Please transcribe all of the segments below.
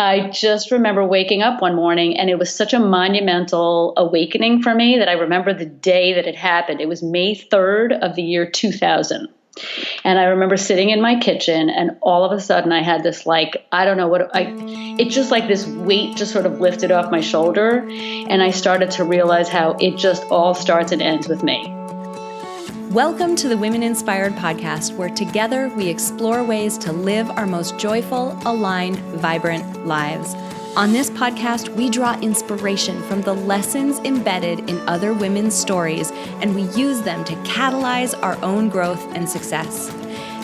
I just remember waking up one morning and it was such a monumental awakening for me that I remember the day that it happened. It was May 3rd of the year 2000. And I remember sitting in my kitchen and all of a sudden I had this I don't know it just like this weight just sort of lifted off my shoulder. And I started to realize how it just all starts and ends with me. Welcome to the Women Inspired Podcast, where together we explore ways to live our most joyful, aligned, vibrant lives. On this podcast, we draw inspiration from the lessons embedded in other women's stories, and we use them to catalyze our own growth and success.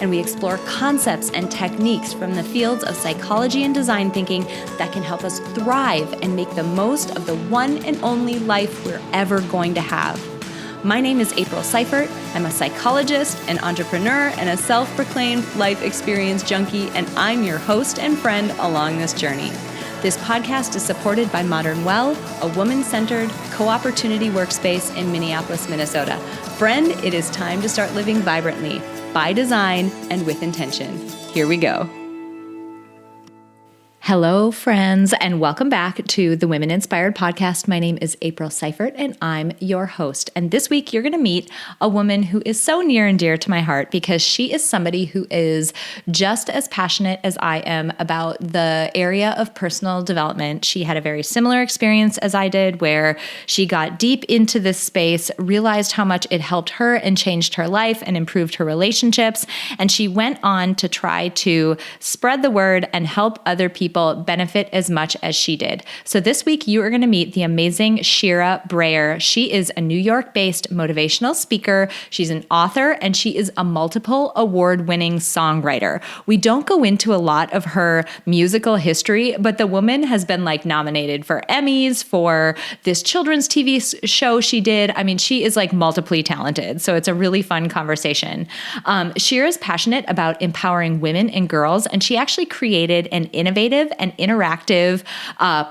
And we explore concepts and techniques from the fields of psychology and design thinking that can help us thrive and make the most of the one and only life we're ever going to have. My name is April Seifert. I'm a psychologist, an entrepreneur, and a self-proclaimed life experience junkie, and I'm your host and friend along this journey. This podcast is supported by Modern Well, a woman-centered co-opportunity workspace in Minneapolis, Minnesota. Friend, it is time to start living vibrantly, by design, and with intention. Here we go. Hello, friends, and welcome back to the Women Inspired Podcast. My name is April Seifert, and I'm your host. And this week, you're going to meet a woman who is so near and dear to my heart because she is somebody who is just as passionate as I am about the area of personal development. She had a very similar experience as I did, where she got deep into this space, realized how much it helped her and changed her life and improved her relationships. And she went on to try to spread the word and help other people benefit as much as she did. So this week, you are going to meet the amazing Sheira Brayer. She is a New York-based motivational speaker. She's an author, and she is a multiple award-winning songwriter. We don't go into a lot of her musical history, but the woman has been nominated for Emmys for this children's TV show she did. I mean, she is multiply talented. So it's a really fun conversation. Sheira is passionate about empowering women and girls, and she actually created an innovative and interactive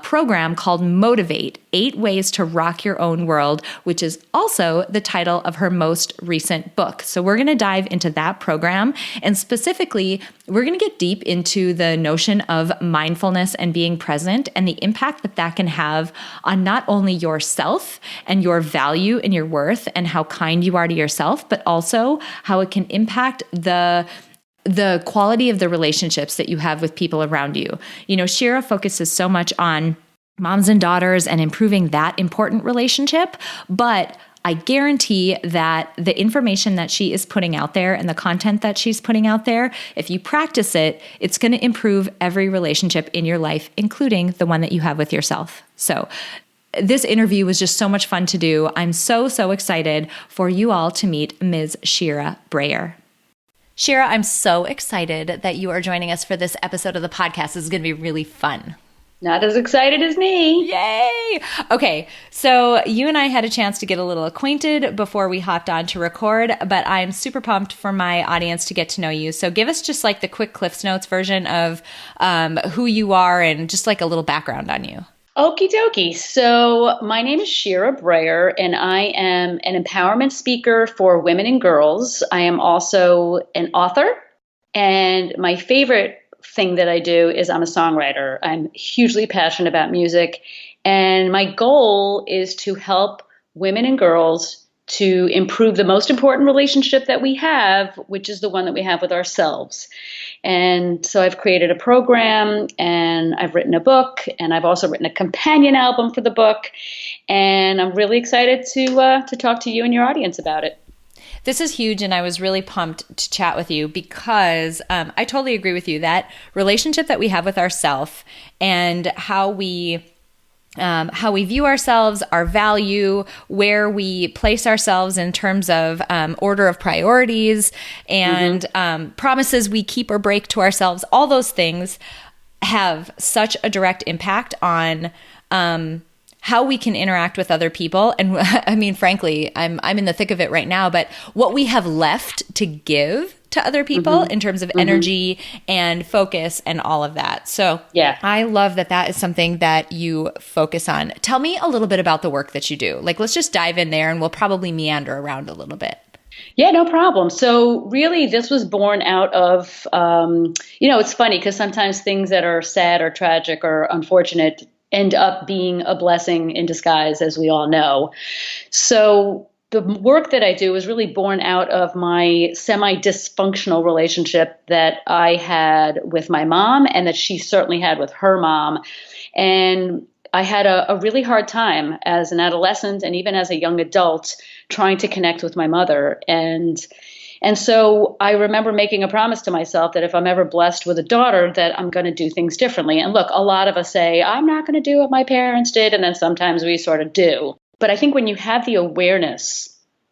program called Motivate, 8 Ways to Rock Your Own World, which is also the title of her most recent book. So we're going to dive into that program. And specifically, we're going to get deep into the notion of mindfulness and being present and the impact that that can have on not only yourself and your value and your worth and how kind you are to yourself, but also how it can impact the quality of the relationships that you have with people around you. You know, Sheira focuses so much on moms and daughters and improving that important relationship, but I guarantee that the information that she is putting out there and the content that she's putting out there, if you practice it, it's going to improve every relationship in your life, including the one that you have with yourself. So this interview was just so much fun to do. I'm so excited for you all to meet Ms. Sheira Brayer. Sheira, I'm so excited that you are joining us for this episode of the podcast. This is going to be really fun. Not as excited as me. Yay! Okay, so you and I had a chance to get a little acquainted before we hopped on to record, but I'm super pumped for my audience to get to know you. So give us just the quick Cliff's Notes version of who you are and just a little background on you. Okie dokie. So my name is Sheira Brayer, and I am an empowerment speaker for women and girls. I am also an author, and my favorite thing that I do is I'm a songwriter. I'm hugely passionate about music, and my goal is to help women and girls to improve the most important relationship that we have, which is the one that we have with ourselves. And so I've created a program, and I've written a book, and I've also written a companion album for the book. And I'm really excited to talk to you and your audience about it. This is huge, and I was really pumped to chat with you because I totally agree with you. That relationship that we have with ourselves and how we view ourselves, our value, where we place ourselves in terms of order of priorities and promises we keep or break to ourselves, all those things have such a direct impact on how we can interact with other people. And I mean, frankly, I'm in the thick of it right now, but what we have left to give to other people in terms of energy and focus and all of that. So yeah, I love that is something that you focus on. Tell me a little bit about the work that you do. Let's just dive in there and we'll probably meander around a little bit. Yeah, no problem. So really, this was born out of, it's funny because sometimes things that are sad or tragic or unfortunate end up being a blessing in disguise, as we all know. So the work that I do is really born out of my semi-dysfunctional relationship that I had with my mom and that she certainly had with her mom. And I had a really hard time as an adolescent and even as a young adult trying to connect with my mother. And so I remember making a promise to myself that if I'm ever blessed with a daughter, that I'm going to do things differently. And look, a lot of us say, I'm not going to do what my parents did. And then sometimes we sort of do. But I think when you have the awareness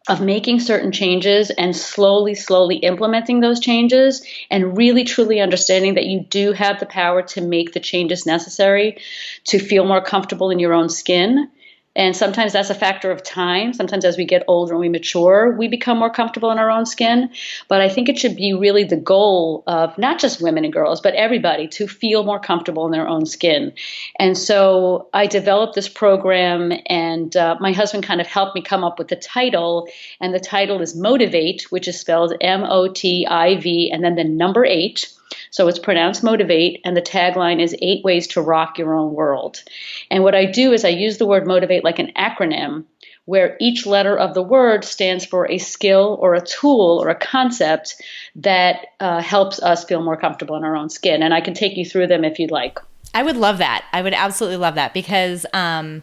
of making certain changes and slowly, slowly implementing those changes and really truly understanding that you do have the power to make the changes necessary to feel more comfortable in your own skin. And sometimes that's a factor of time. Sometimes as we get older and we mature, we become more comfortable in our own skin. But I think it should be really the goal of not just women and girls, but everybody to feel more comfortable in their own skin. And so I developed this program, and my husband kind of helped me come up with the title. And the title is Motivate, which is spelled Motiv, and then the number 8. So it's pronounced Motivate, and the tagline is 8 ways to rock your own world. And what I do is I use the word motivate like an acronym, where each letter of the word stands for a skill or a tool or a concept that helps us feel more comfortable in our own skin. And I can take you through them if you'd like. I would love that. I would absolutely love that because, as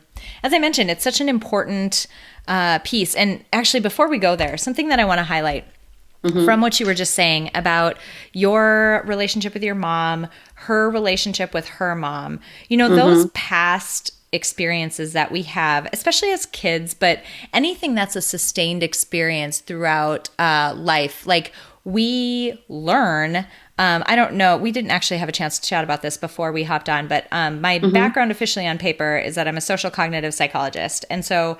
I mentioned, it's such an important piece. And actually, before we go there, something that I want to highlight from what you were just saying about your relationship with your mom, her relationship with her mom, those past experiences that we have, especially as kids, but anything that's a sustained experience throughout life, like we learn. I don't know. We didn't actually have a chance to chat about this before we hopped on, but my background officially on paper is that I'm a social cognitive psychologist. And so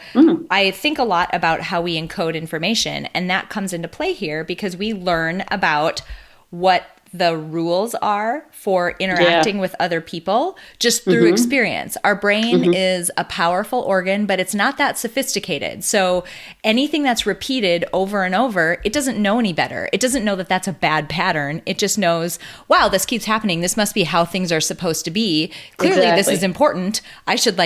I think a lot about how we encode information. And that comes into play here because we learn about what the rules are for interacting with other people just through experience. Our brain is a powerful organ, but it's not that sophisticated. So anything that's repeated over and over, it doesn't know any better. It doesn't know that that's a bad pattern. It just knows, wow, this keeps happening. This must be how things are supposed to be. Clearly, this is important. I should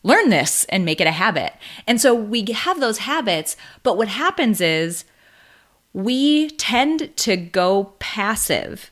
learn this and make it a habit. And so we have those habits, but what happens is we tend to go passive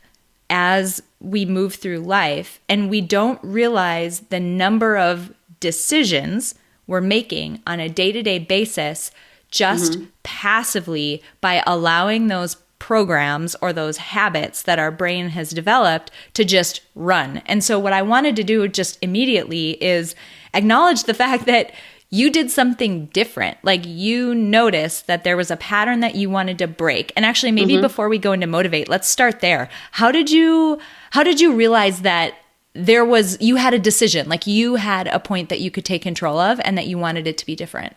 as we move through life, and we don't realize the number of decisions we're making on a day-to-day basis just passively by allowing those programs or those habits that our brain has developed to just run. And so what I wanted to do just immediately is acknowledge the fact that you did something different. Like you noticed that there was a pattern that you wanted to break. And actually, maybe before we go into motivate, let's start there. How did you realize that you had a decision, like you had a point that you could take control of and that you wanted it to be different?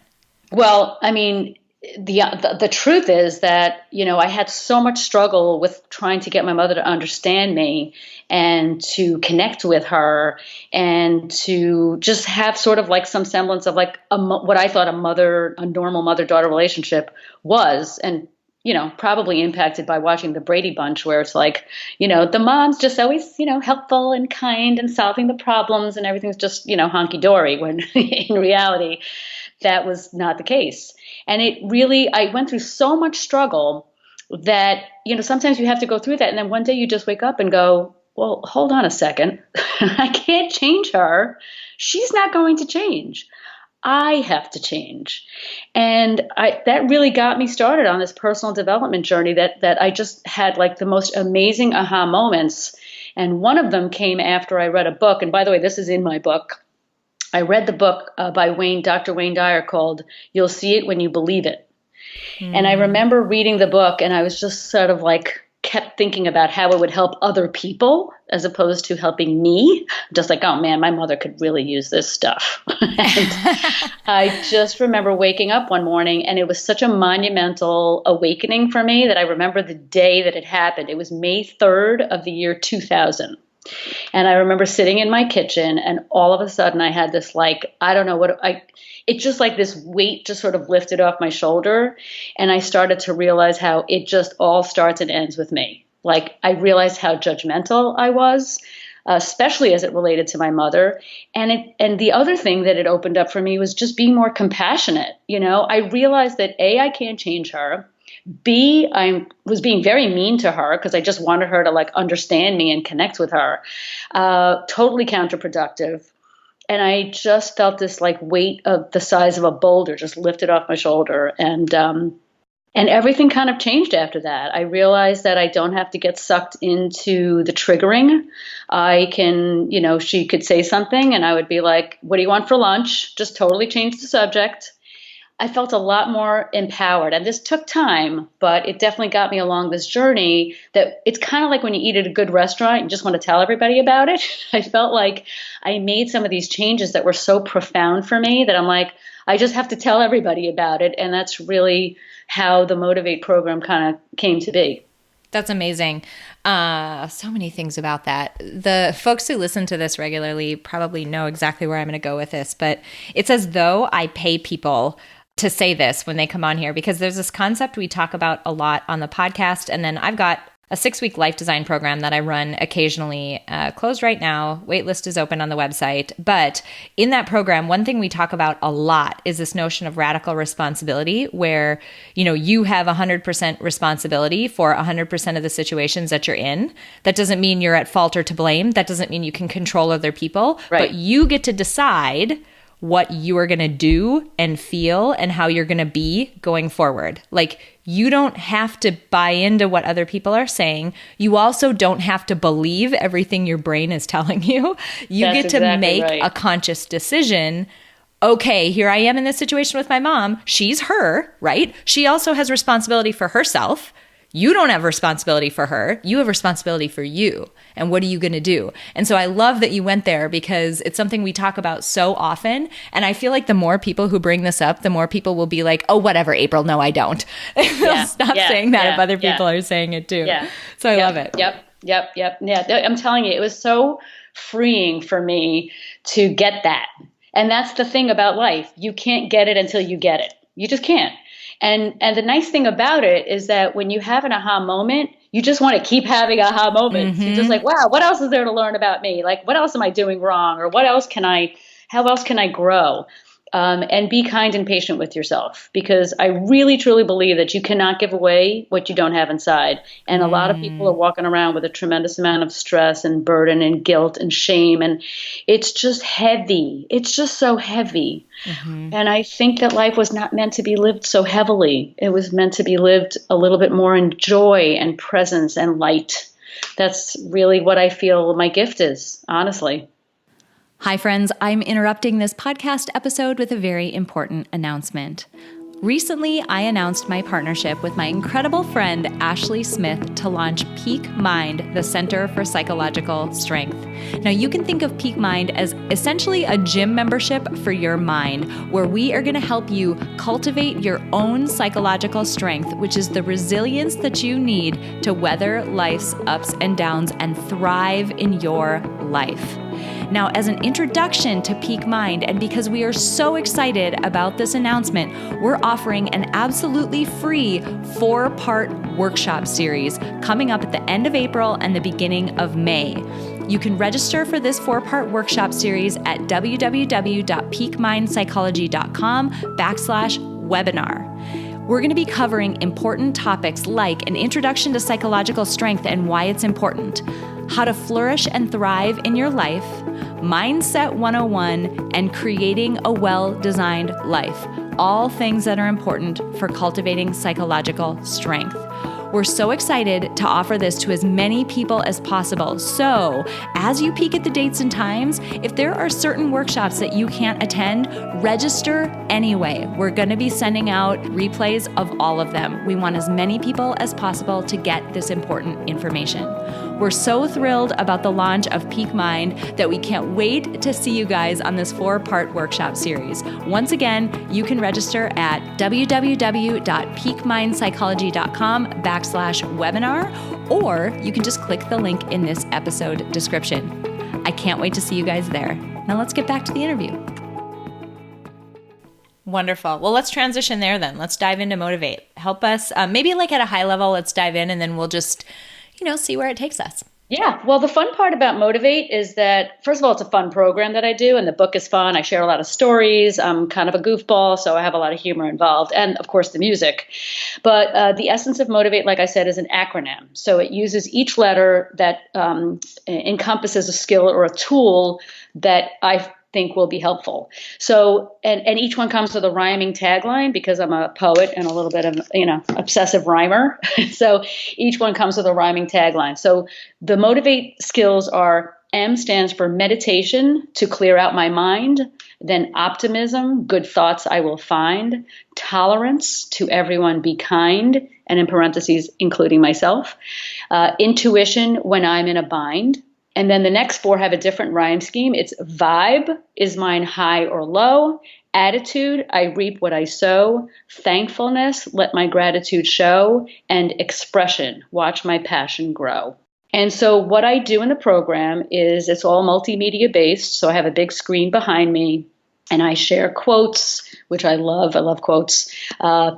Well, I mean, the truth is that, I had so much struggle with trying to get my mother to understand me and to connect with her and to just have sort of like some semblance of what I thought a normal mother-daughter relationship was. And, probably impacted by watching the Brady Bunch, where it's like, the mom's just always, helpful and kind and solving the problems and everything's just, honky-dory, when in reality, that was not the case. And I went through so much struggle that, sometimes you have to go through that. And then one day you just wake up and go, well, hold on a second. I can't change her. She's not going to change. I have to change. And that really got me started on this personal development journey that I just had the most amazing aha moments. And one of them came after I read a book. And by the way, this is in my book. I read the book by Dr. Wayne Dyer called You'll See It When You Believe It. And I remember reading the book and I was just sort of kept thinking about how it would help other people as opposed to helping me. Just oh man, my mother could really use this stuff. And I just remember waking up one morning and it was such a monumental awakening for me that I remember the day that it happened. It was May 3rd of the year 2000. And I remember sitting in my kitchen, and all of a sudden I had this, like, I don't know it's just like this weight just sort of lifted off my shoulder. And I started to realize how it just all starts and ends with me. Like, I realized how judgmental I was, especially as it related to my mother. And the other thing that it opened up for me was just being more compassionate. I realized that A, I can't change her. B, I was being very mean to her because I just wanted her to, like, understand me and connect with her. Totally counterproductive. And I just felt this, like, weight of the size of a boulder just lifted off my shoulder. And everything kind of changed after that. I realized that I don't have to get sucked into the triggering. I can, she could say something and I would be like, what do you want for lunch? Just totally change the subject. I felt a lot more empowered. And this took time, but it definitely got me along this journey that it's kind of like when you eat at a good restaurant, you just want to tell everybody about it. I felt like I made some of these changes that were so profound for me that I'm like, I just have to tell everybody about it. And that's really how the Motivate program kind of came to be. That's amazing. So many things about that. The folks who listen to this regularly probably know exactly where I'm going to go with this, but it's as though I pay people to say this when they come on here, because there's this concept we talk about a lot on the podcast. And then I've got a 6-week life design program that I run occasionally, closed right now. Waitlist is open on the website. But in that program, one thing we talk about a lot is this notion of radical responsibility, where, you have 100% responsibility for 100% of the situations that you're in. That doesn't mean you're at fault or to blame. That doesn't mean you can control other people, right. But you get to decide what you are going to do and feel and how you're going to be going forward. Like, you don't have to buy into what other people are saying. You also don't have to believe everything your brain is telling you. You That's get to exactly make right. a conscious decision. Okay, here I am in this situation with my mom. She's her, right? She also has responsibility for herself. You don't have responsibility for her. You have responsibility for you. And what are you going to do? And so I love that you went there, because it's something we talk about so often. And I feel like the more people who bring this up, the more people will be like, oh, whatever, April. No, I don't. They'll stop saying that if other people are saying it too. Yeah. So I love it. Yep. Yeah. I'm telling you, it was so freeing for me to get that. And that's the thing about life. You can't get it until you get it. You just can't. And the nice thing about it is that when you have an aha moment, you just want to keep having aha moments. You're just like, wow, what else is there to learn about me? Like, what else am I doing wrong? Or how else can I grow? And be kind and patient with yourself, because I really, truly believe that you cannot give away what you don't have inside. And a lot of people are walking around with a tremendous amount of stress and burden and guilt and shame. And it's just heavy. It's just so heavy. And I think that life was not meant to be lived so heavily. It was meant to be lived a little bit more in joy and presence and light. That's really what I feel my gift is, honestly. Hi, friends. I'm interrupting this podcast episode with a very important announcement. Recently, I announced my partnership with my incredible friend, Ashley Smith, to launch Peak Mind, the Center for Psychological Strength. Now, you can think of Peak Mind as essentially a gym membership for your mind, where we are going to help you cultivate your own psychological strength, which is the resilience that you need to weather life's ups and downs and thrive in your life. Now, as an introduction to Peak Mind, and because we are so excited about this announcement, we're offering an absolutely free 4-part workshop series coming up at the end of April and the beginning of May. You can register for this 4-part workshop series at www.peakmindpsychology.com/webinar. We're going to be covering important topics like an introduction to psychological strength and why it's important, how to flourish and thrive in your life, Mindset 101, and creating a well-designed life. All things that are important for cultivating psychological strength. We're so excited to offer this to as many people as possible. So, as you peek at the dates and times, if there are certain workshops that you can't attend, register anyway. We're going to be sending out replays of all of them. We want as many people as possible to get this important information. We're so thrilled about the launch of Peak Mind that we can't wait to see you guys on this 4-part workshop series. Once again, you can register at www.peakmindpsychology.com/webinar, or you can just click the link in this episode description. I can't wait to see you guys there. Now let's get back to the interview. Wonderful. Well, let's transition there then. Let's dive into Motivate. Help us, maybe like at a high level, let's dive in and then we'll just, see where it takes us. Yeah. Well, the fun part about Motivate is that, first of all, it's a fun program that I do, and the book is fun. I share a lot of stories. I'm kind of a goofball, so I have a lot of humor involved, and of course the music. But the essence of Motivate, like I said, is an acronym. So it uses each letter that encompasses a skill or a tool that I think will be helpful. So, and each one comes with a rhyming tagline, because I'm a poet and a little bit of, obsessive rhymer. So each one comes with a rhyming tagline. So the Motivate skills are: M stands for meditation, to clear out my mind. Then optimism, good thoughts I will find. Tolerance, to everyone be kind, and in parentheses, including myself. Intuition, when I'm in a bind. And then the next 4 have a different rhyme scheme. It's vibe, is mine high or low? Attitude, I reap what I sow. Thankfulness, let my gratitude show. And expression, watch my passion grow. And so what I do in the program is it's all multimedia based. So I have a big screen behind me, and I share quotes, which I love. I love quotes,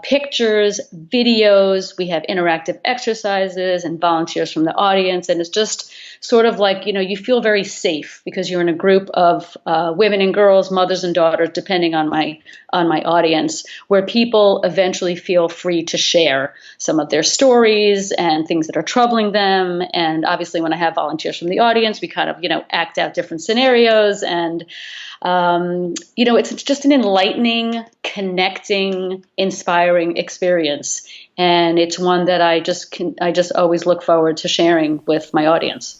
pictures, videos. We have interactive exercises and volunteers from the audience. And it's just sort of like, you feel very safe because you're in a group of women and girls, mothers and daughters, depending on my audience, where people eventually feel free to share some of their stories and things that are troubling them. And obviously, when I have volunteers from the audience, we kind of, act out different scenarios. And it's just an enlightening, connecting, inspiring experience. And it's one that I just always look forward to sharing with my audience.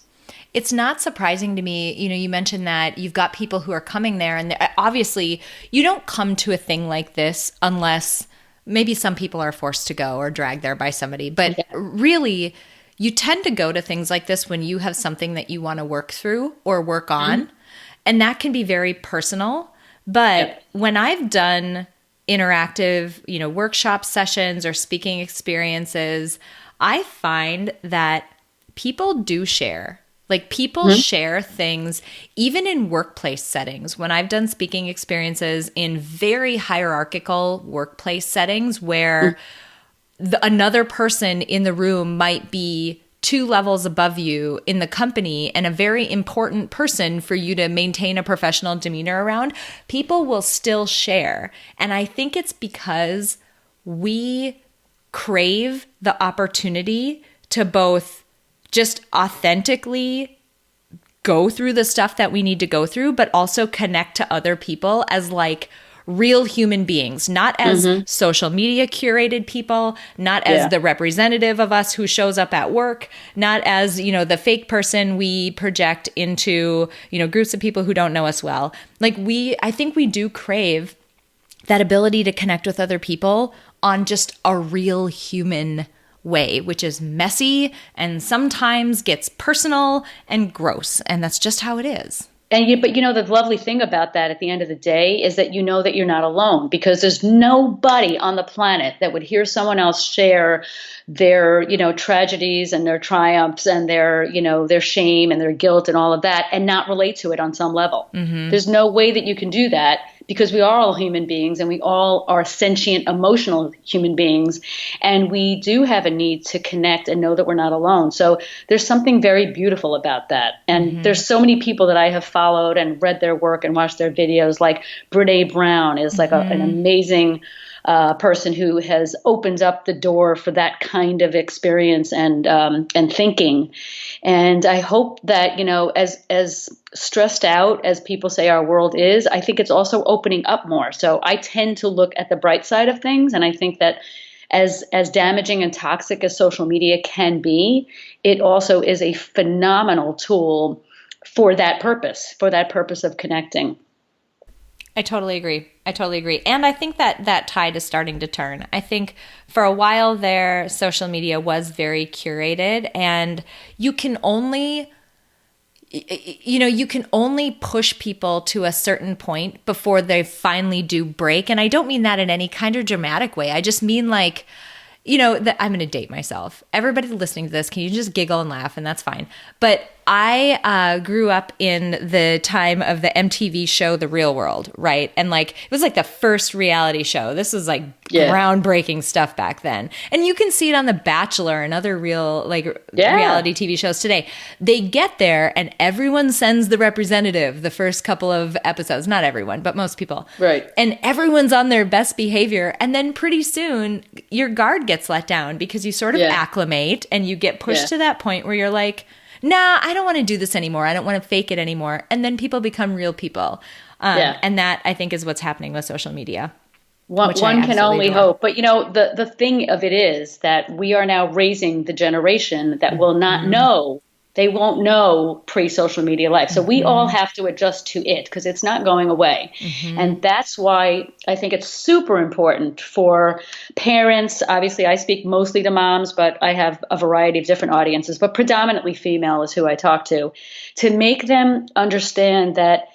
It's not surprising to me, you mentioned that you've got people who are coming there, and obviously you don't come to a thing like this unless maybe some people are forced to go or dragged there by somebody. But really, you tend to go to things like this when you have something that you want to work through or work on. Mm-hmm. And that can be very personal. But when I've done interactive, workshop sessions or speaking experiences, I find that people do share. Like people share things, even in workplace settings. When I've done speaking experiences in very hierarchical workplace settings where another person in the room might be 2 levels above you in the company and a very important person for you to maintain a professional demeanor around, people will still share. And I think it's because we crave the opportunity to both just authentically go through the stuff that we need to go through, but also connect to other people as like real human beings, not as social media curated people, not as the representative of us who shows up at work, not as, the fake person we project into, groups of people who don't know us well. Like I think we do crave that ability to connect with other people on just a real human way, which is messy and sometimes gets personal and gross. And that's just how it is. But the lovely thing about that at the end of the day is that you know that you're not alone, because there's nobody on the planet that would hear someone else share their, tragedies and their triumphs and their shame and their guilt and all of that and not relate to it on some level. Mm-hmm. There's no way that you can do that, because we are all human beings and we all are sentient, emotional human beings. And we do have a need to connect and know that we're not alone. So there's something very beautiful about that. And there's so many people that I have followed and read their work and watched their videos, like Brene Brown is like an amazing person who has opened up the door for that kind of experience and thinking. And I hope that, as stressed out as people say our world is, I think it's also opening up more. So I tend to look at the bright side of things. And I think that as damaging and toxic as social media can be, it also is a phenomenal tool for that purpose of connecting. I totally agree. I totally agree. And I think that that tide is starting to turn. I think for a while there, social media was very curated, and you can only, you can only push people to a certain point before they finally do break. And I don't mean that in any kind of dramatic way. I just mean like, that I'm going to date myself. Everybody listening to this, can you just giggle and laugh? And that's fine. But I grew up in the time of the MTV show, The Real World, right? And like, it was like the first reality show. This was like groundbreaking stuff back then. And you can see it on The Bachelor and other reality TV shows today. They get there and everyone sends the representative the first couple of episodes. Not everyone, but most people. Right. And everyone's on their best behavior. And then pretty soon your guard gets let down because you sort of acclimate and you get pushed to that point where you're like, nah, I don't want to do this anymore. I don't want to fake it anymore. And then people become real people. And that, I think, is what's happening with social media. One can only hope. But, the thing of it is that we are now raising the generation that will not know. They won't know pre-social media life. So we all have to adjust to it because it's not going away. And that's why I think it's super important for parents. Obviously, I speak mostly to moms, but I have a variety of different audiences, but predominantly female is who I talk to make them understand that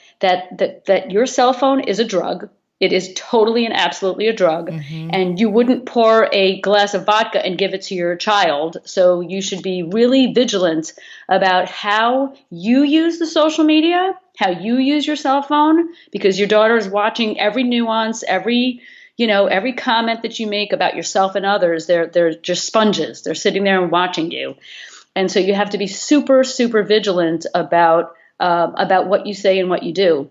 your cell phone is a drug. It is totally and absolutely a drug, and you wouldn't pour a glass of vodka and give it to your child. So you should be really vigilant about how you use the social media, how you use your cell phone, because your daughter is watching every nuance, every comment that you make about yourself and others. They're just sponges. They're sitting there and watching you. And so you have to be super, super vigilant about what you say and what you do.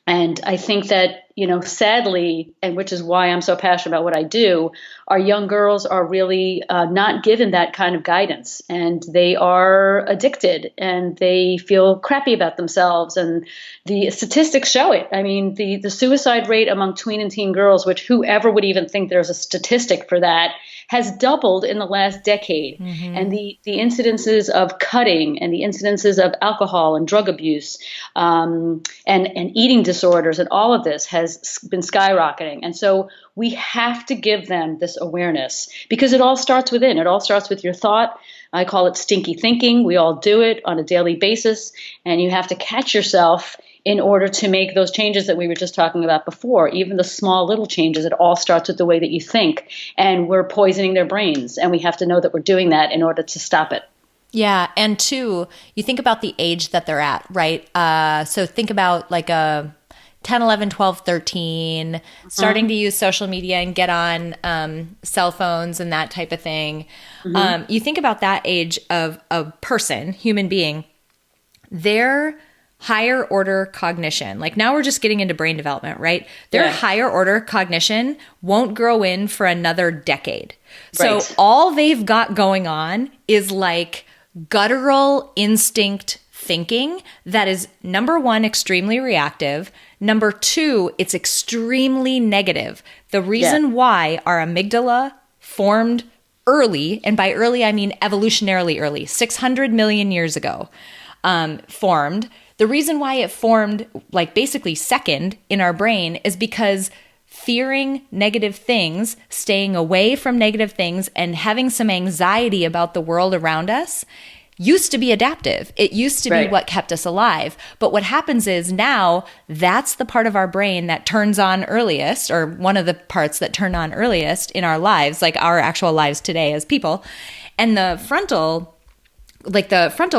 And I think that, sadly, and which is why I'm so passionate about what I do, our young girls are really not given that kind of guidance. And they are addicted and they feel crappy about themselves. And the statistics show it. I mean, the suicide rate among tween and teen girls, which whoever would even think there's a statistic for that, has doubled in the last decade. And the incidences of cutting and the incidences of alcohol and drug abuse and eating disorders and all of this has been skyrocketing. And so we have to give them this awareness because it all starts within. It all starts with your thought. I call it stinky thinking. We all do it on a daily basis. And you have to catch yourself in order to make those changes that we were just talking about before, even the small little changes. It all starts with the way that you think, and we're poisoning their brains, and we have to know that we're doing that in order to stop it. Yeah, and two, you think about the age that they're at, right? So think about like a 10, 11, 12, 13, starting to use social media and get on cell phones and that type of thing. You think about that age of a person, human being, their higher order cognition. Like now we're just getting into brain development, right? Their higher order cognition won't grow in for another decade. So all they've got going on is like guttural instinct thinking that is, number one, extremely reactive. Number two, it's extremely negative. The reason why our amygdala formed early, and by early I mean evolutionarily early, 600 million years ago, formed. The reason why it formed like basically second in our brain is because fearing negative things, staying away from negative things, and having some anxiety about the world around us used to be adaptive. It used to be what kept us alive. But what happens is now that's the part of our brain that turns on earliest, or one of the parts that turn on earliest in our lives, like our actual lives today as people. And the frontal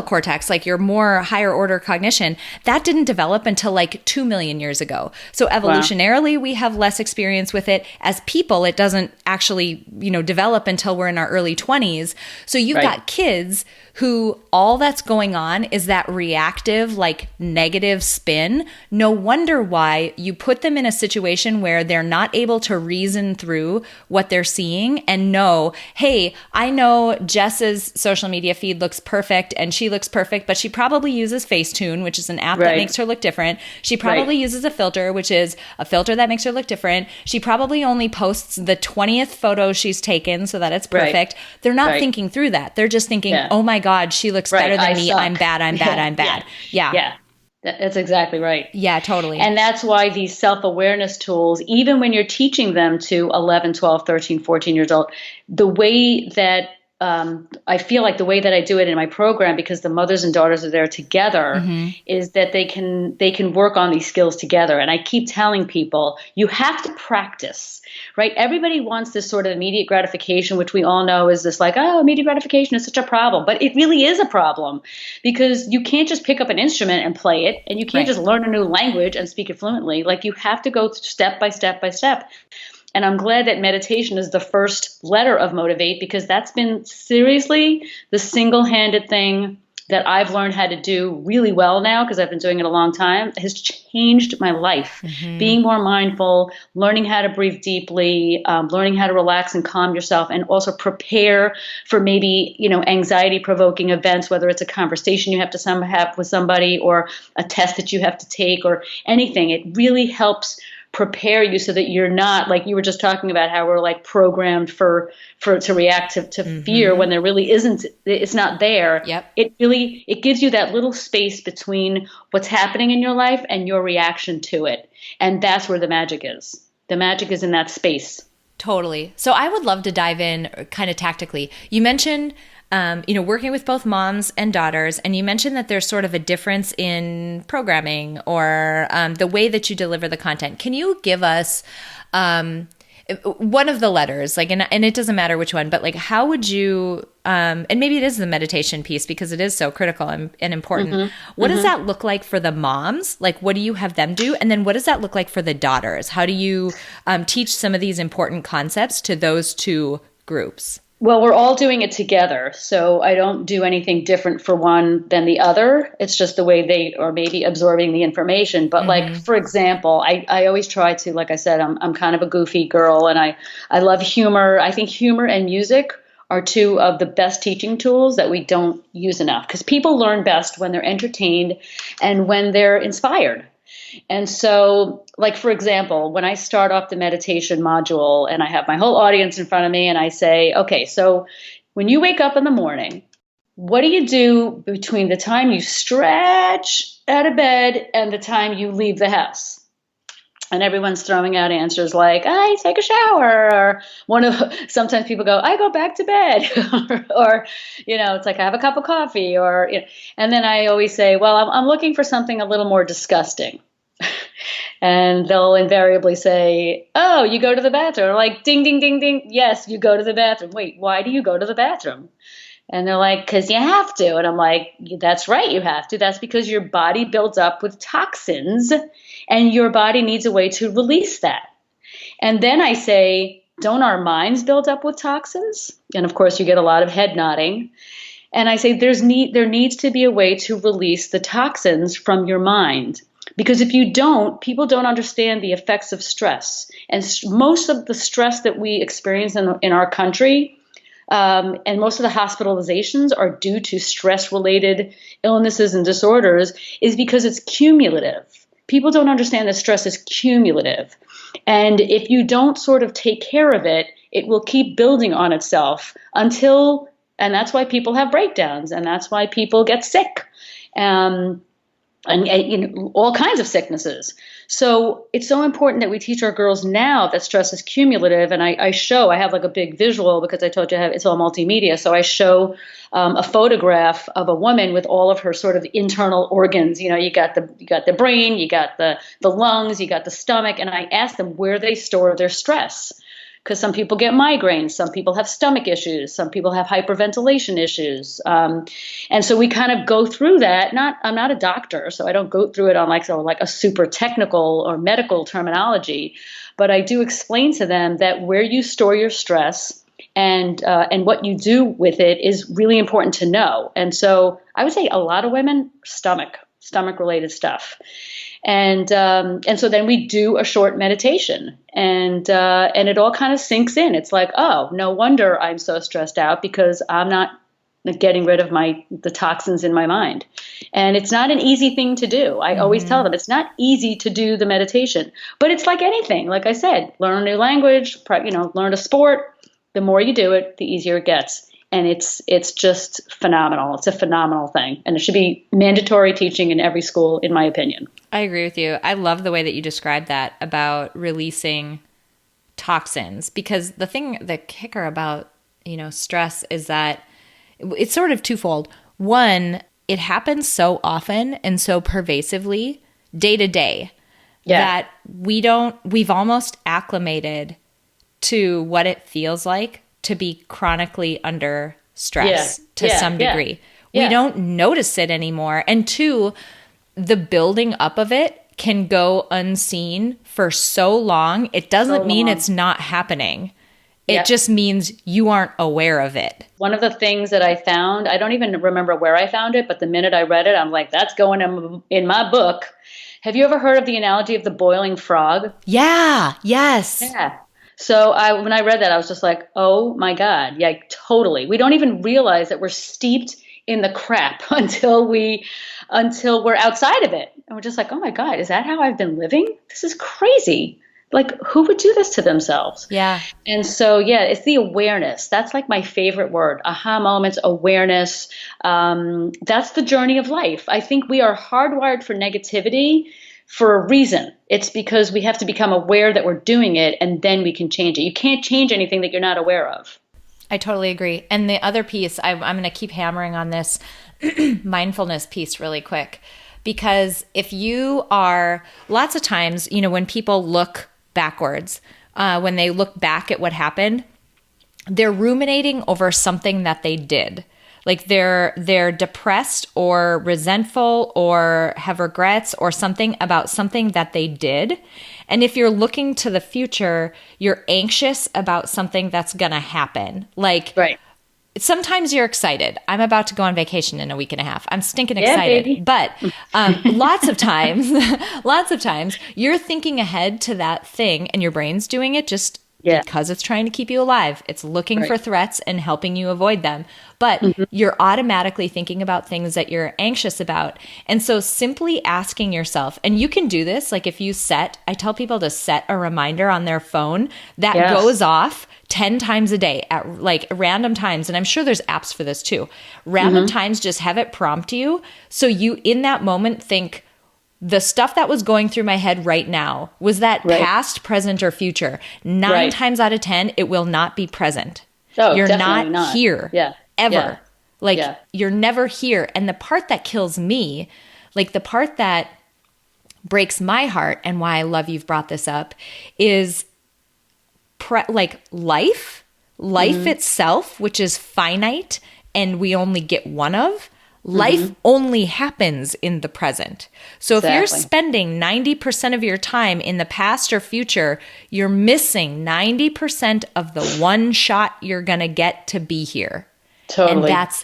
cortex, like your more higher order cognition, that didn't develop until like 2 million years ago. So evolutionarily, we have less experience with it. As people, it doesn't actually, develop until we're in our early 20s. So you've got kids who all that's going on is that reactive, like negative spin. No wonder why you put them in a situation where they're not able to reason through what they're seeing and know, hey, I know Jess's social media feed looks perfect and she looks perfect, but she probably uses Facetune, which is an app that makes her look different. She probably uses a filter, which is a filter that makes her look different. She probably only posts the 20th photo she's taken so that it's perfect. They're not thinking through that. They're just thinking, oh my God, she looks better than me. I'm bad. I'm bad. I'm bad. Yeah. That's exactly right. Yeah, totally. And that's why these self-awareness tools, even when you're teaching them to 11, 12, 13, 14 years old, the way that I feel like the way that I do it in my program, because the mothers and daughters are there together, is that they can work on these skills together. And I keep telling people, you have to practice, right? Everybody wants this sort of immediate gratification, which we all know is this like, oh, immediate gratification is such a problem. But it really is a problem, because you can't just pick up an instrument and play it, and you can't just learn a new language and speak it fluently. Like, you have to go step by step by step. And I'm glad that meditation is the first letter of Motivate, because that's been seriously the single-handed thing that I've learned how to do really well now, because I've been doing it a long time. It has changed my life. Being more mindful, learning how to breathe deeply, learning how to relax and calm yourself, and also prepare for maybe, anxiety-provoking events, whether it's a conversation you have to have with somebody or a test that you have to take or anything. It really helps prepare you so that you're not, like you were just talking about, how we're like programmed to react to fear when there really isn't, it's not there. Yep. It gives you that little space between what's happening in your life and your reaction to it. And that's where the magic is. The magic is in that space. Totally. So I would love to dive in kind of tactically. You mentioned working with both moms and daughters, and you mentioned that there's sort of a difference in programming or the way that you deliver the content. Can you give us one of the letters, like, and it doesn't matter which one, but like, how would you, and maybe it is the meditation piece because it is so critical and important. What does that look like for the moms? Like, what do you have them do? And then what does that look like for the daughters? How do you teach some of these important concepts to those two groups? Well, we're all doing it together, so I don't do anything different for one than the other. It's just the way they are maybe absorbing the information. But like, for example, I always try to, like I said, I'm kind of a goofy girl, and I love humor. I think humor and music are two of the best teaching tools that we don't use enough, because people learn best when they're entertained and when they're inspired. And so, like, for example, when I start off the meditation module and I have my whole audience in front of me and I say, okay, so when you wake up in the morning, what do you do between the time you stretch out of bed and the time you leave the house? And everyone's throwing out answers like, I take a shower, or sometimes people go, I go back to bed, or it's like, I have a cup of coffee, or, and then I always say, well, I'm looking for something a little more disgusting. And they'll invariably say, oh, you go to the bathroom. Like, ding, ding, ding, ding. Yes, you go to the bathroom. Wait, why do you go to the bathroom? And they're like, because you have to. And I'm like, that's right, you have to. That's because your body builds up with toxins and your body needs a way to release that. And then I say, don't our minds build up with toxins? And of course, you get a lot of head nodding. And I say, there needs to be a way to release the toxins from your mind. Because if you don't, people don't understand the effects of stress. And most of the stress that we experience in our country, and most of the hospitalizations are due to stress-related illnesses and disorders, is because it's cumulative. People don't understand that stress is cumulative. And if you don't sort of take care of it, it will keep building on itself and that's why people have breakdowns, and that's why people get sick. And all kinds of sicknesses. So it's so important that we teach our girls now that stress is cumulative. And I have like a big visual, because I told you it's all multimedia. So I show a photograph of a woman with all of her sort of internal organs. You got the brain, you got the lungs, you got the stomach. And I ask them where they store their stress. Because some people get migraines, some people have stomach issues, some people have hyperventilation issues. And so we kind of go through that. I'm not a doctor, so I don't go through it on like a super technical or medical terminology, but I do explain to them that where you store your stress and what you do with it is really important to know. And so I would say a lot of women, stomach related stuff. And so then we do a short meditation, and it all kind of sinks in. It's like, oh, no wonder I'm so stressed out, because I'm not getting rid of the toxins in my mind. And it's not an easy thing to do. I always tell them it's not easy to do the meditation, but it's like anything. Like I said, learn a new language, learn a sport. The more you do it, the easier it gets. And it's just phenomenal. It's a phenomenal thing. And it should be mandatory teaching in every school, in my opinion. I agree with you. I love the way that you described that about releasing toxins, because the kicker about, stress is that it's sort of twofold. One, it happens so often and so pervasively day to day that we've almost acclimated to what it feels like to be chronically under stress to some degree. We don't notice it anymore. And two, the building up of it can go unseen for so long. It doesn't mean it's not happening. It just means you aren't aware of it. One of the things that I found, I don't even remember where I found it, but the minute I read it, I'm like, that's going in my book. Have you ever heard of the analogy of the boiling frog? Yeah. Yes. Yeah. So when I read that, I was just like, oh my God. Yeah, totally. We don't even realize that we're steeped in the crap until we're outside of it. And we're just like, oh my God, is that how I've been living? This is crazy. Like, who would do this to themselves? Yeah. And so, it's the awareness. That's like my favorite word. Aha moments, awareness. That's the journey of life. I think we are hardwired for negativity for a reason. It's because we have to become aware that we're doing it, and then we can change it. You can't change anything that you're not aware of. I totally agree. And the other piece, I'm going to keep hammering on this mindfulness piece really quick, because if you are, lots of times, when people look backwards, when they look back at what happened, they're ruminating over something that they did. Like they're depressed or resentful or have regrets or something about something that they did. And if you're looking to the future, you're anxious about something that's going to happen. Like, right. Sometimes you're excited. I'm about to go on vacation in a week and a half. I'm stinking excited. Baby. But lots of times you're thinking ahead to that thing, and your brain's doing it just because it's trying to keep you alive. It's looking for threats and helping you avoid them. But you're automatically thinking about things that you're anxious about. And so simply asking yourself, and you can do this, like if you I tell people to set a reminder on their phone that goes off 10 times a day at like random times. And I'm sure there's apps for this too. Random times, just have it prompt you. So you in that moment think, the stuff that was going through my head right now, was that past, present, or future? 9 times out of 10, it will not be present. Oh, you're not here ever. Yeah. Like you're never here. And the part that kills me, like the part that breaks my heart and why I love you've brought this up is like life itself, which is finite and we only get one of. Life only happens in the present. So if you're spending 90% of your time in the past or future, you're missing 90% of the one shot you're going to get to be here. Totally. And that's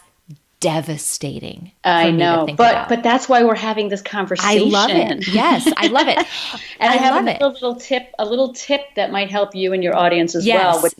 devastating. I know, but that's why we're having this conversation. I love it. Yes, I love it. And I have a little tip that might help you and your audience as well. Which,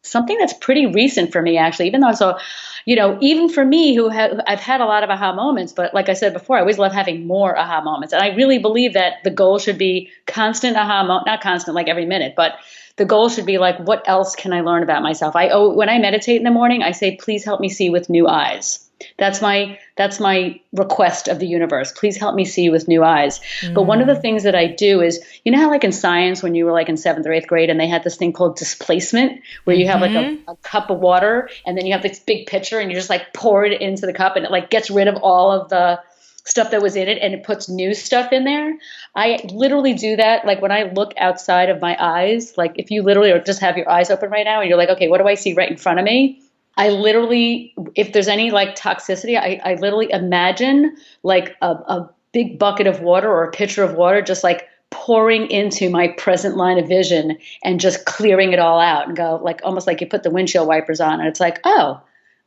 something that's pretty recent for me, actually, even though even for me I've had a lot of aha moments, but like I said before, I always love having more aha moments. And I really believe that the goal should be constant not constant like every minute, but the goal should be like, what else can I learn about myself? When I meditate in the morning, I say, please help me see with new eyes. That's my request of the universe. Please help me see with new eyes. But one of the things that I do is, how like in science, when you were like in 7th or 8th grade and they had this thing called displacement, where you have like a cup of water and then you have this big pitcher and you just like pour it into the cup and it like gets rid of all of the stuff that was in it and it puts new stuff in there. I literally do that. Like when I look outside of my eyes, like if you literally just have your eyes open right now and you're like, okay, what do I see right in front of me? I literally, if there's any like toxicity, I literally imagine like a big bucket of water or a pitcher of water just like pouring into my present line of vision and just clearing it all out and go like almost like you put the windshield wipers on and it's like, oh,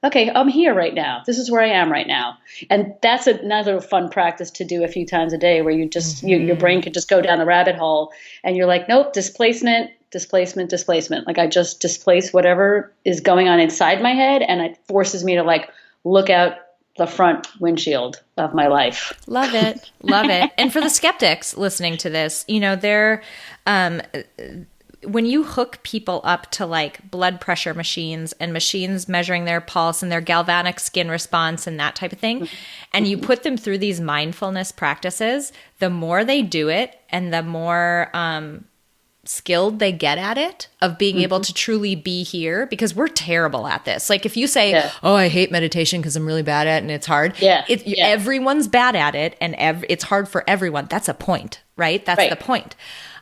okay, I'm here right now. This is where I am right now. And that's another fun practice to do a few times a day where you just, your brain could just go down the rabbit hole and you're like, nope, displacement. Like I just displace whatever is going on inside my head and it forces me to like look out the front windshield of my life. Love it. Love it. And for the skeptics listening to this, when you hook people up to like blood pressure machines and machines measuring their pulse and their galvanic skin response and that type of thing, and you put them through these mindfulness practices, the more they do it and the more skilled they get at it, of being able to truly be here, because we're terrible at this. Like if you say, oh, I hate meditation because I'm really bad at it and it's hard. Everyone's bad at it and it's hard for everyone. That's a point, right? That's the point.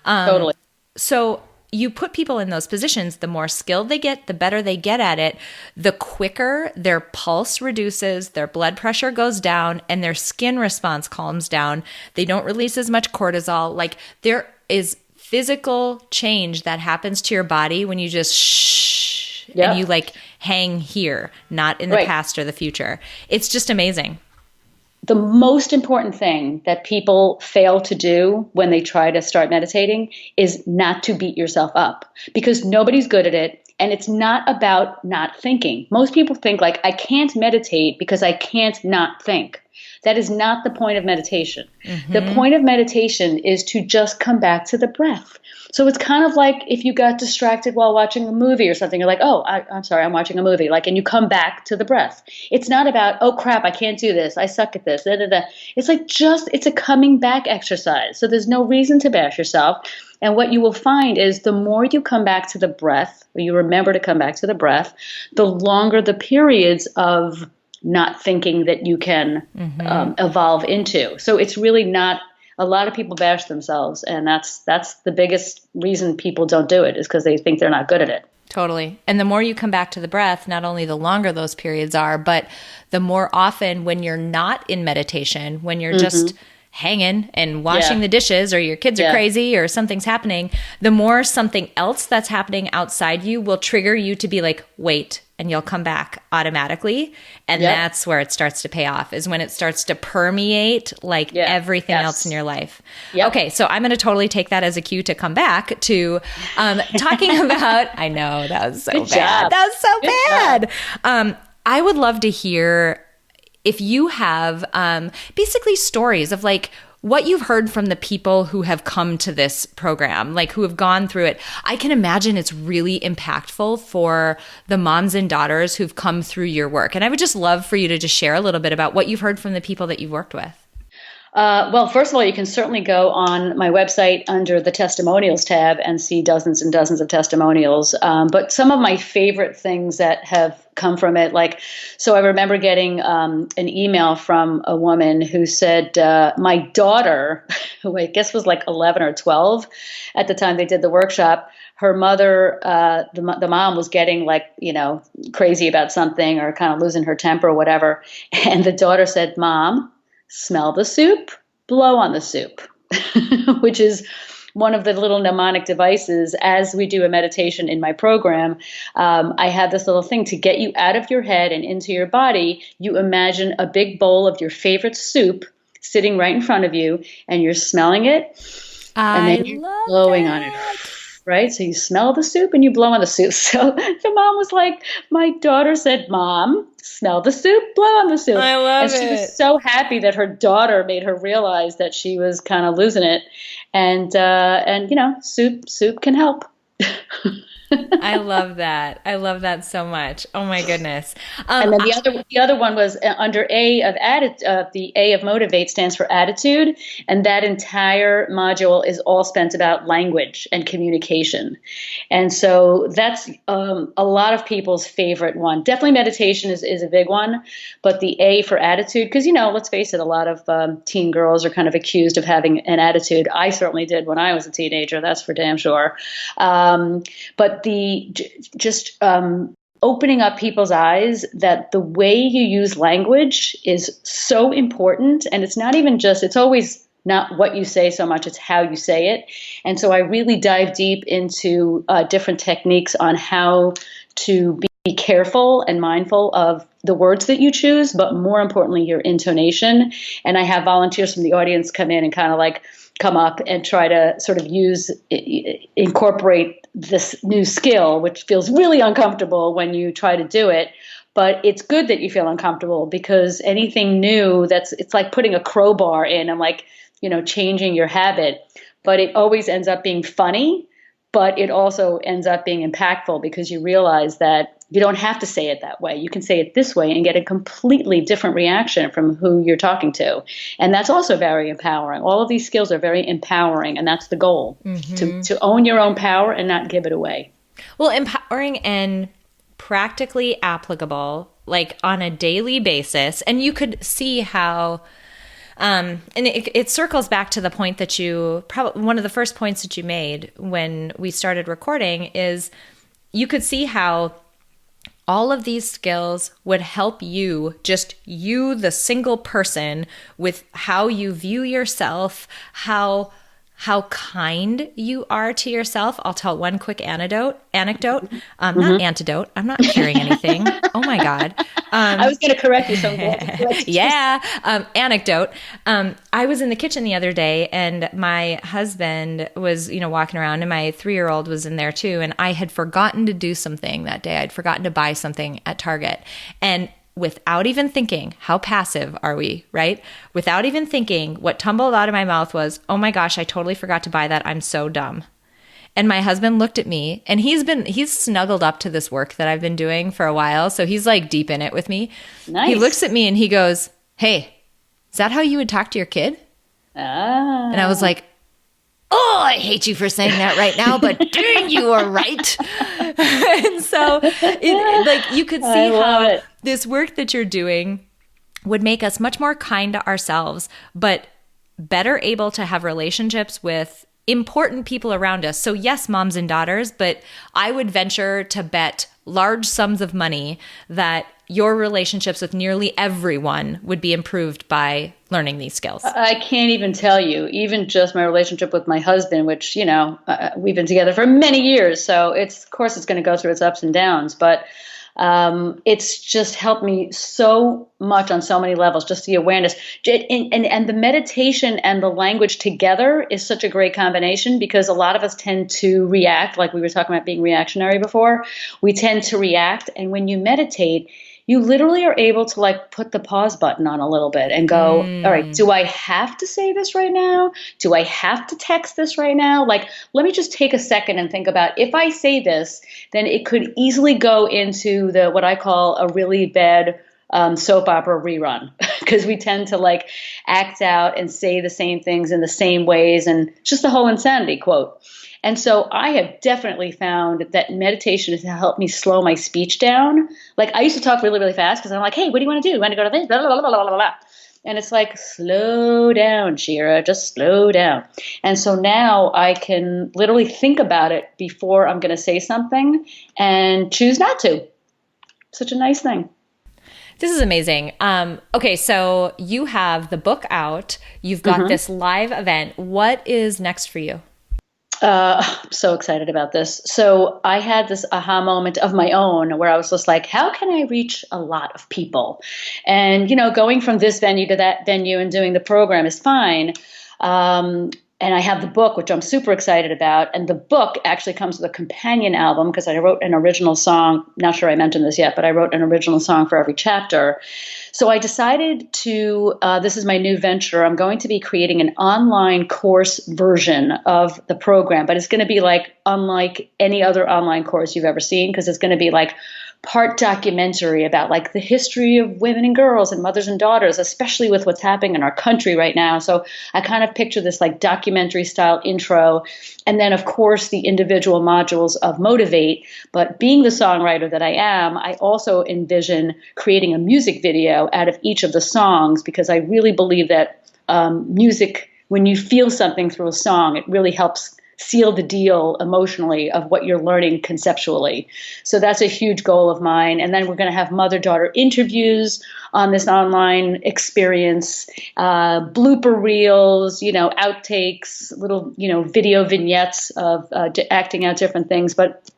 Totally. So you put people in those positions, the more skilled they get, the better they get at it, the quicker their pulse reduces, their blood pressure goes down, and their skin response calms down. They don't release as much cortisol. Like there is physical change that happens to your body when you just shh and you like hang here, not in the past or the future. It's just amazing. The most important thing that people fail to do when they try to start meditating is not to beat yourself up, because nobody's good at it. And it's not about not thinking. Most people think like, I can't meditate because I can't not think. That is not the point of meditation. The point of meditation is to just come back to the breath. So it's kind of like if you got distracted while watching a movie or something, you're like, oh, I'm sorry, I'm watching a movie. Like, and you come back to the breath. It's not about, oh crap, I can't do this. I suck at this. Da, da, da. It's like it's a coming back exercise. So there's no reason to bash yourself. And what you will find is the more you come back to the breath, or you remember to come back to the breath, the longer the periods of not thinking that you can evolve into. So it's really not, a lot of people bash themselves, and that's the biggest reason people don't do it, is because they think they're not good at it. Totally. And the more you come back to the breath, not only the longer those periods are, but the more often when you're not in meditation, when you're just hanging and washing the dishes, or your kids are crazy or something's happening, the more something else that's happening outside you will trigger you to be like, wait, and you'll come back automatically. And that's where it starts to pay off, is when it starts to permeate like everything else in your life. Okay, so I'm going to totally take that as a cue to come back to talking about, I know, that was so bad. That was so bad. I would love to hear if you have basically stories of like what you've heard from the people who have come to this program, like who have gone through it. I can imagine it's really impactful for the moms and daughters who've come through your work. And I would just love for you to just share a little bit about what you've heard from the people that you've worked with. Well, first of all, you can certainly go on my website under the testimonials tab and see dozens and dozens of testimonials. But some of my favorite things that have come from it, like, so I remember getting an email from a woman who said, my daughter, who I guess was like 11 or 12 at the time they did the workshop, her mother, the mom was getting like, crazy about something or kind of losing her temper or whatever. And the daughter said, Mom, smell the soup, blow on the soup, which is one of the little mnemonic devices. As we do a meditation in my program, I have this little thing to get you out of your head and into your body. You imagine a big bowl of your favorite soup sitting right in front of you, and you're smelling it, and then you're blowing on it. Right? So you smell the soup and you blow on the soup. So the mom was like, my daughter said, Mom, smell the soup, blow on the soup. I love it. And she was so happy that her daughter made her realize that she was kind of losing it. And soup can help. I love that. I love that so much. Oh my goodness. And then the other one was under A of the A of motivate stands for attitude, and that entire module is all spent about language and communication. And so that's a lot of people's favorite one. Definitely meditation is a big one, but the A for attitude, because let's face it, a lot of teen girls are kind of accused of having an attitude. I certainly did when I was a teenager. That's for damn sure. But opening up people's eyes that the way you use language is so important. And it's not even it's always not what you say so much, it's how you say it. And so I really dive deep into different techniques on how to be careful and mindful of the words that you choose, but more importantly, your intonation. And I have volunteers from the audience come in and kind of like come up and try to sort of incorporate this new skill, which feels really uncomfortable when you try to do it. But it's good that you feel uncomfortable, because anything new, it's like putting a crowbar in and like, changing your habit. But it always ends up being funny, but it also ends up being impactful because you realize that you don't have to say it that way. You can say it this way and get a completely different reaction from who you're talking to. And that's also very empowering. All of these skills are very empowering, and that's the goal, to own your own power and not give it away. Well, empowering and practically applicable, like on a daily basis. And you could see how, and it circles back to the point that one of the first points that you made when we started recording is you could see how all of these skills would help you, just you, the single person, with how you view yourself, how kind you are to yourself. I'll tell one quick anecdote. Not antidote. I'm not curing anything. Oh my God. I was going to correct you. So I'm glad to correct you. Yeah. Anecdote. I was in the kitchen the other day and my husband was, walking around, and my 3-year-old was in there too. And I had forgotten to do something that day. I'd forgotten to buy something at Target. And without even thinking, how passive are we, right? Without even thinking, what tumbled out of my mouth was, oh my gosh, I totally forgot to buy that. I'm so dumb. And my husband looked at me, and he's snuggled up to this work that I've been doing for a while. So he's like deep in it with me. Nice. He looks at me and he goes, hey, is that how you would talk to your kid? And I was like, oh, I hate you for saying that right now, but dang, you are right. And so you could see how this work that you're doing would make us much more kind to ourselves, but better able to have relationships with important people around us. So yes, moms and daughters, but I would venture to bet large sums of money that your relationships with nearly everyone would be improved by learning these skills. I can't even tell you, even just my relationship with my husband, which, we've been together for many years. So of course it's going to go through its ups and downs, but it's just helped me so much on so many levels, just the awareness and the meditation and the language together is such a great combination, because a lot of us tend to react, like we were talking about being reactionary before. We tend to react. And when you meditate, you literally are able to put the pause button on a little bit and go, all right, do I have to say this right now? Do I have to text this right now? Let me just take a second and think about, if I say this, then it could easily go into what I call a really bad soap opera rerun, because we tend to act out and say the same things in the same ways, and just the whole insanity quote. And so I have definitely found that meditation has helped me slow my speech down. I used to talk really, really fast because I'm like, hey, what do you want to do? You want to go to this? Blah, blah, blah, blah, blah, blah. And it's like, slow down, Sheira, just slow down. And so now I can literally think about it before I'm going to say something and choose not to. Such a nice thing. This is amazing. Okay, so you have the book out. You've got this live event. What is next for you? I'm so excited about this. So I had this aha moment of my own where I was just like, how can I reach a lot of people? And, going from this venue to that venue and doing the program is fine. And I have the book, which I'm super excited about. And the book actually comes with a companion album, because I wrote an original song. Not sure I mentioned this yet, but I wrote an original song for every chapter. So I decided this is my new venture. I'm going to be creating an online course version of the program, but it's going to be unlike any other online course you've ever seen, because it's going to be part documentary about the history of women and girls and mothers and daughters, especially with what's happening in our country right now. So I kind of picture this documentary style intro, and then of course the individual modules of Motivate. But being the songwriter that I am, I also envision creating a music video out of each of the songs, because I really believe that music, when you feel something through a song, it really helps seal the deal emotionally of what you're learning conceptually. So that's a huge goal of mine. And then we're going to have mother-daughter interviews on this online experience, blooper reels, outtakes, little, video vignettes of acting out different things. But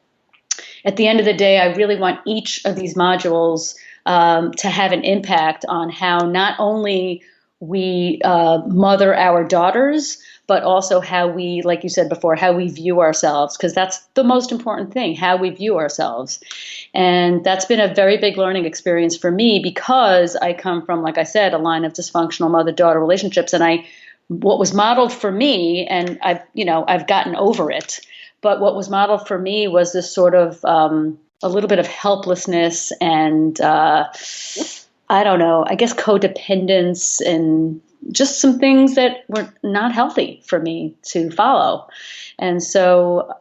at the end of the day, I really want each of these modules to have an impact on how not only we mother our daughters, but also how we, like you said before, how we view ourselves, because that's the most important thing, how we view ourselves. And that's been a very big learning experience for me, because I come from, like I said, a line of dysfunctional mother-daughter relationships, and I what was modeled for me, and I've gotten over it, but what was modeled for me was this sort of a little bit of helplessness and I don't know, I guess codependence and just some things that were not healthy for me to follow. And so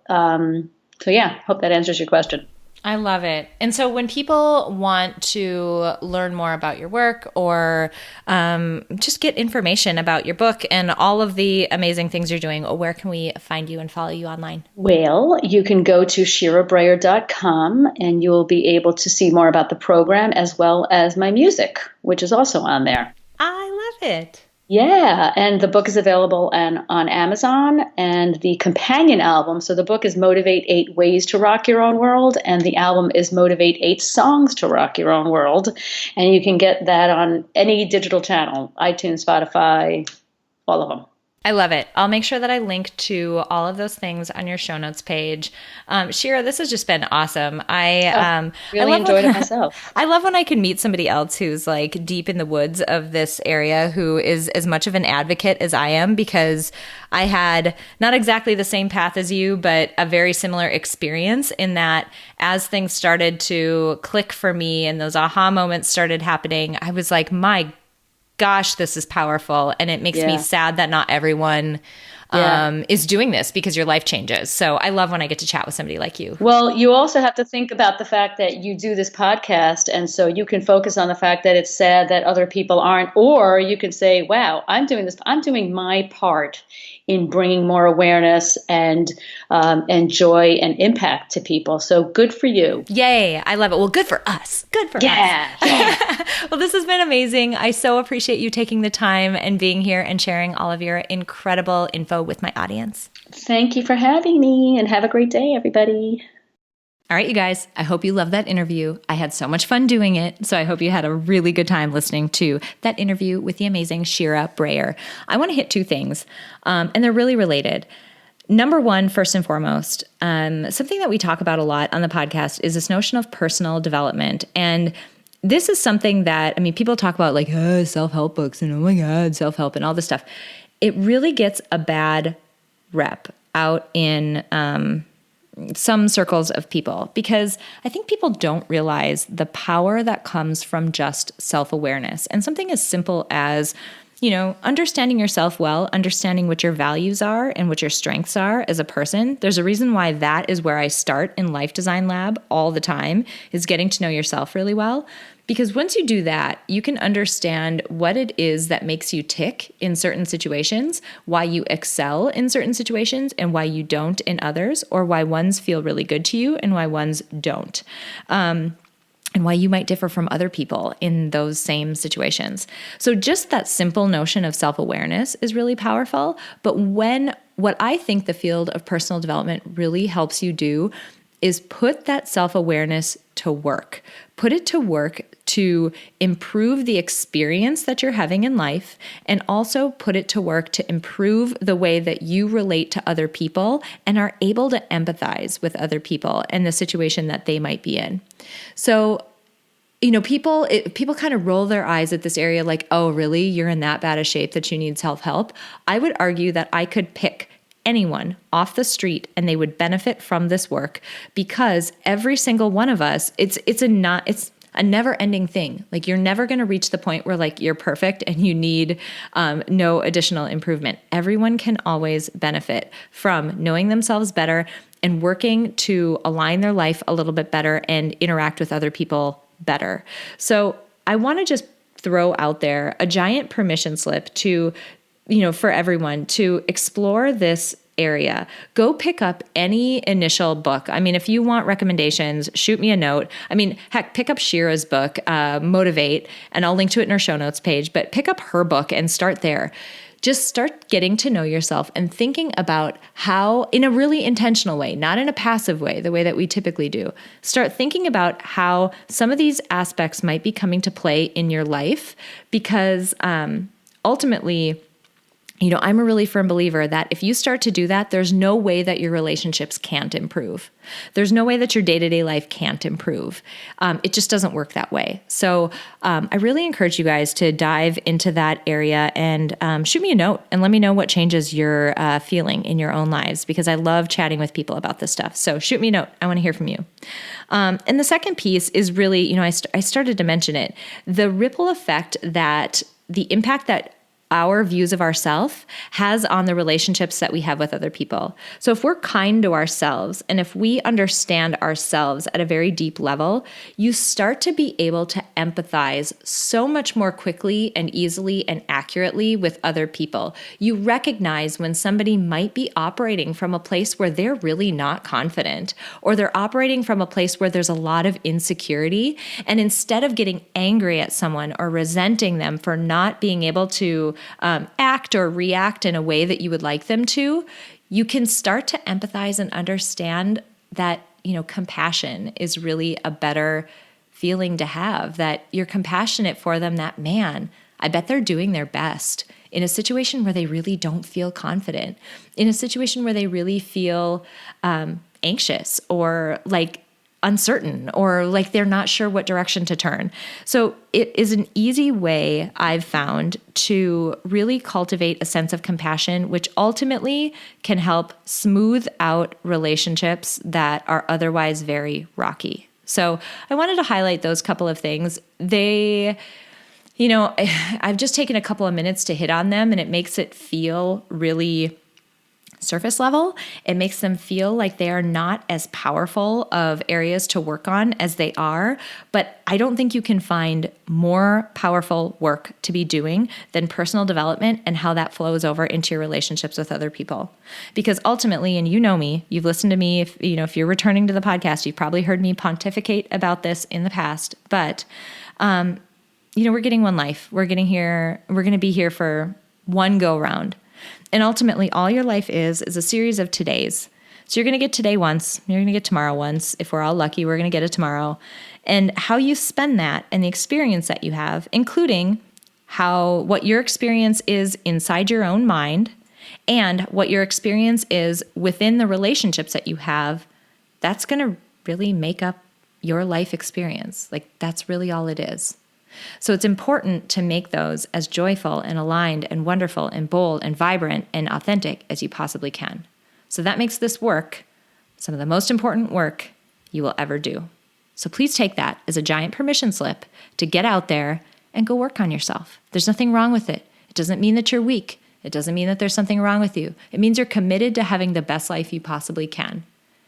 yeah, hope that answers your question. I love it. And so when people want to learn more about your work or just get information about your book and all of the amazing things you're doing, where can we find you and follow you online? Well, you can go to sheirabrayer.com and you will be able to see more about the program as well as my music, which is also on there. I love it. Yeah, and the book is available on Amazon, and the companion album. So the book is Motivate 8 Ways to Rock Your Own World, and the album is Motivate 8 Songs to Rock Your Own World. And you can get that on any digital channel, iTunes, Spotify, all of them. I love it. I'll make sure that I link to all of those things on your show notes page. Sheira, this has just been awesome. I really enjoyed it myself. I love when I can meet somebody else who's like deep in the woods of this area, who is as much of an advocate as I am, because I had not exactly the same path as you, but a very similar experience in that as things started to click for me and those aha moments started happening, I was like, my gosh, this is powerful. And it makes me sad that not everyone is doing this, because your life changes. So I love when I get to chat with somebody like you. Well, you also have to think about the fact that you do this podcast. And so you can focus on the fact that it's sad that other people aren't, or you can say, wow, I'm doing this. I'm doing my part in bringing more awareness and joy and impact to people. So good for you. Yay. I love it. Well, good for us. Good for us. Yeah. Well, this has been amazing. I so appreciate you taking the time and being here and sharing all of your incredible info with my audience. Thank you for having me, and have a great day, everybody. All right, you guys, I hope you loved that interview. I had so much fun doing it, so I hope you had a really good time listening to that interview with the amazing Sheira Brayer. I want to hit two things, and they're really related. Number one, first and foremost, something that we talk about a lot on the podcast is this notion of personal development. And this is something that, people talk about like, self-help books and oh my God, self-help and all this stuff. It really gets a bad rep out in some circles of people, because I think people don't realize the power that comes from just self-awareness. And something as simple as, understanding yourself well, understanding what your values are and what your strengths are as a person. There's a reason why that is where I start in Life Design Lab all the time, is getting to know yourself really well. Because once you do that, you can understand what it is that makes you tick in certain situations, why you excel in certain situations, and why you don't in others, or why ones feel really good to you and why ones don't. And why you might differ from other people in those same situations. So just that simple notion of self-awareness is really powerful. But what I think the field of personal development really helps you do is put that self-awareness to work. Put it to work to improve the experience that you're having in life, and also put it to work to improve the way that you relate to other people and are able to empathize with other people and the situation that they might be in. So, people kind of roll their eyes at this area like, oh, really? You're in that bad a shape that you need self-help? I would argue that I could pick anyone off the street and they would benefit from this work, because every single one of us, it's a never-ending thing. Like, you're never going to reach the point where like you're perfect and you need no additional improvement. Everyone can always benefit from knowing themselves better and working to align their life a little bit better and interact with other people better. So I want to just throw out there a giant permission slip to, for everyone to explore this area. Go pick up any initial book. If you want recommendations, shoot me a note. Heck, pick up Sheira's book, Motivate, and I'll link to it in our show notes page, but pick up her book and start there. Just start getting to know yourself and thinking about how, in a really intentional way, not in a passive way, the way that we typically do, start thinking about how some of these aspects might be coming to play in your life, because ultimately, I'm a really firm believer that if you start to do that, there's no way that your relationships can't improve. There's no way that your day-to-day life can't improve. It just doesn't work that way. So I really encourage you guys to dive into that area and shoot me a note and let me know what changes you're feeling in your own lives, because I love chatting with people about this stuff. So shoot me a note. I want to hear from you. And the second piece is really, I started to mention it, the ripple effect that the impact that our views of ourselves has on the relationships that we have with other people. So if we're kind to ourselves and if we understand ourselves at a very deep level, you start to be able to empathize so much more quickly and easily and accurately with other people. You recognize when somebody might be operating from a place where they're really not confident, or they're operating from a place where there's a lot of insecurity. And instead of getting angry at someone or resenting them for not being able to act or react in a way that you would like them to, you can start to empathize and understand that, compassion is really a better feeling to have, that you're compassionate for them, that, man, I bet they're doing their best in a situation where they really don't feel confident, in a situation where they really feel anxious or like uncertain, or like they're not sure what direction to turn. So it is an easy way, I've found, to really cultivate a sense of compassion, which ultimately can help smooth out relationships that are otherwise very rocky. So I wanted to highlight those couple of things. I've just taken a couple of minutes to hit on them, and it makes it feel really surface level. It makes them feel like they are not as powerful of areas to work on as they are. But I don't think you can find more powerful work to be doing than personal development and how that flows over into your relationships with other people. Because ultimately, and you know me, you've listened to me, if you're returning to the podcast, you've probably heard me pontificate about this in the past, but we're getting one life. We're going to be here for one go round. And ultimately, all your life is a series of todays. So you're going to get today once, you're going to get tomorrow once. If we're all lucky, we're going to get it tomorrow. And how you spend that and the experience that you have, including what your experience is inside your own mind and what your experience is within the relationships that you have, that's going to really make up your life experience. Like, that's really all it is. So it's important to make those as joyful and aligned and wonderful and bold and vibrant and authentic as you possibly can. So that makes this work some of the most important work you will ever do. So please take that as a giant permission slip to get out there and go work on yourself. There's nothing wrong with it. It doesn't mean that you're weak. It doesn't mean that there's something wrong with you. It means you're committed to having the best life you possibly can.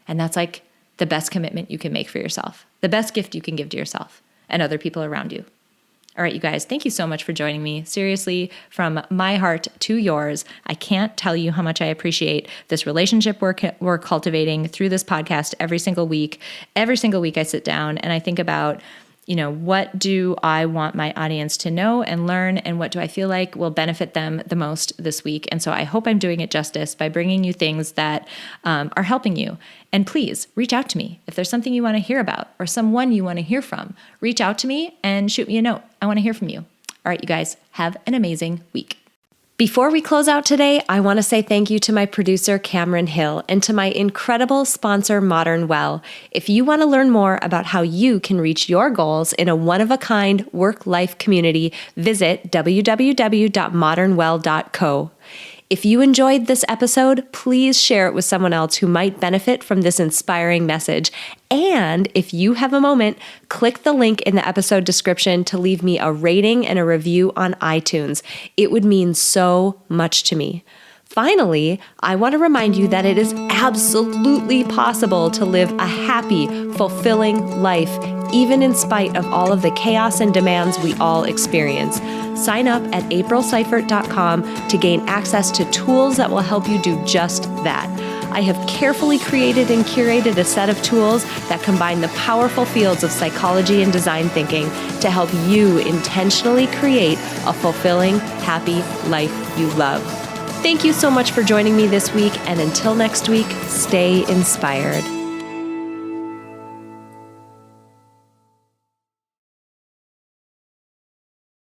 And that's like the best commitment you can make for yourself, the best gift you can give to yourself and other people around you. All right, you guys, thank you so much for joining me. Seriously, from my heart to yours, I can't tell you how much I appreciate this relationship we're cultivating through this podcast every single week. Every single week I sit down and I think about, what do I want my audience to know and learn, and what do I feel like will benefit them the most this week? And so I hope I'm doing it justice by bringing you things that are helping you. And please reach out to me if there's something you want to hear about or someone you want to hear from. Reach out to me and shoot me a note. I want to hear from you. All right, you guys, have an amazing week. Before we close out today, I want to say thank you to my producer, Cameron Hill, and to my incredible sponsor, Modern Well. If you want to learn more about how you can reach your goals in a one-of-a-kind work-life community, visit www.modernwell.co. If you enjoyed this episode, please share it with someone else who might benefit from this inspiring message. And if you have a moment, click the link in the episode description to leave me a rating and a review on iTunes. It would mean so much to me. Finally, I want to remind you that it is absolutely possible to live a happy, fulfilling life, even in spite of all of the chaos and demands we all experience. Sign up at aprilseifert.com to gain access to tools that will help you do just that. I have carefully created and curated a set of tools that combine the powerful fields of psychology and design thinking to help you intentionally create a fulfilling, happy life you love. Thank you so much for joining me this week, and until next week, stay inspired.